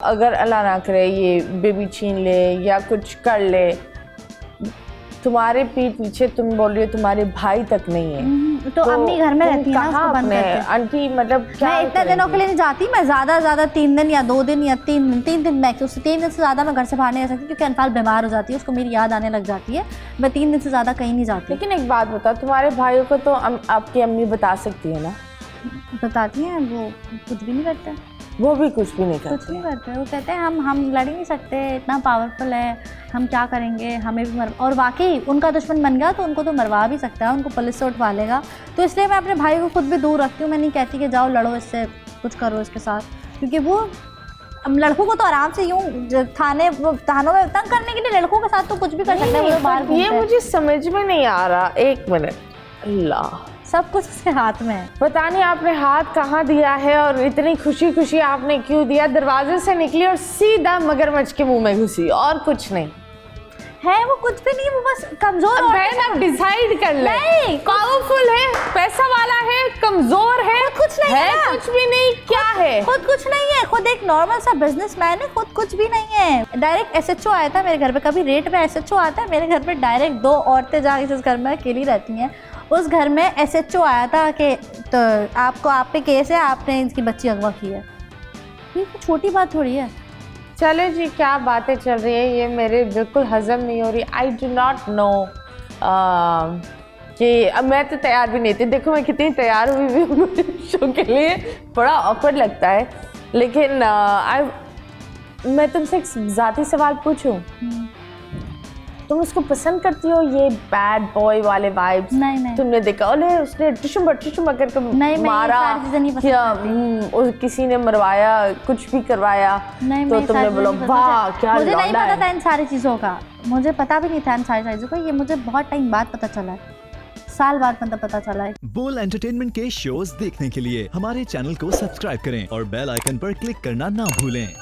अगर अल्लाह ना करे ये बेबी छीन ले या कुछ कर ले, तुम्हारे पीठ पीछे तुम बोल रही हो तुम्हारे भाई तक नहीं है, तो अम्मी घर में रहती है ना, उसको बंद करते हैं। आंटी मतलब क्या मैं इतने दिनों के लिए नहीं जाती, मैं ज़्यादा 3 दिन या 2 दिन या 3 दिन मैक्स, 3 दिन से ज़्यादा मैं घर से बाहर नहीं रह सकती क्योंकि अनफाल बीमार हो जाती है, उसको मेरी याद आने लग जाती है। मैं 3 दिन से ज़्यादा कहीं नहीं जाती। लेकिन एक बात बताओ, तुम्हारे भाइयों को तो आपकी अम्मी बता सकती है ना? बताती हैं, वो कुछ भी नहीं करते, वो भी कुछ भी नहीं कुछ करते। नहीं करते। वो कहते हैं हम लड़ ही नहीं सकते, इतना पावरफुल है, हम क्या करेंगे, हमें भी और वाकई उनका दुश्मन बन गया तो उनको तो मरवा भी सकता है, उनको पुलिस से उठवा लेगा। तो इसलिए मैं अपने भाई को खुद भी दूर रखती हूँ। मैं नहीं कहती कि जाओ लड़ो इससे, कुछ करो इसके साथ, क्योंकि वो लड़कों को तो आराम से यूँ थानों में तंग करने के लिए लड़कों के साथ तो कुछ भी कर सकते हैं। ये मुझे समझ में नहीं आ रहा। एक मिनट, अल्लाह, सब कुछ उसके हाथ में है। पता नहीं आपने हाथ कहाँ दिया है और इतनी खुशी खुशी आपने क्यों दिया। दरवाजे से निकली और सीधा मगरमच्छ के मुंह में घुसी, और कुछ नहीं है। वो कुछ भी नहीं, वो बस कमजोर और डिसाइड कर ले। नहीं, पावरफुल है, पैसा वाला है, कमजोर है, कुछ नहीं है, कुछ भी नहीं। क्या है? खुद कुछ नहीं है, खुद एक नॉर्मल सा बिजनेसमैन है, खुद कुछ भी नहीं है। डायरेक्ट एसएचओ आया था मेरे घर पे, कभी रेट में एसएचओ आता है मेरे घर पे डायरेक्ट। 2 औरतें जहाँ जिस घर में अकेली रहती हैं, उस घर में एसएचओ आया था कि तो आपको, आप पे केस है, आपने इसकी बच्ची अगवा की है। ये तो छोटी बात थोड़ी है। चलो जी, क्या बातें चल रही है ये मेरे बिल्कुल हजम नहीं हो रही। आई डू नॉट नो कि अब मैं तो तैयार भी नहीं थी। देखो मैं कितनी तैयार हुई हुई शो के लिए, बड़ा ऑकवर्ड लगता है। लेकिन मैं तुमसे एक ज़ाती सवाल पूछूं, तुम उसको पसंद करती हो ये बैड बॉय वाले वाइब्स? नहीं। तुमने देखा उसने टिशुम करके मारा या किसी ने मरवाया, कुछ भी करवाया, तो तुमने बोला वाह क्या मुझे नहीं लौंडा पता है। था इन सारी चीज़ों का, मुझे पता भी नहीं था इन सारी चीज़ों का। ये मुझे बहुत टाइम बाद पता चला है, साल बाद मतलब पता चला है। बोल एंटरटेनमेंट के शोज देखने के लिए हमारे चैनल को सब्सक्राइब करें और बेल आइकन पर क्लिक करना ना भूलें।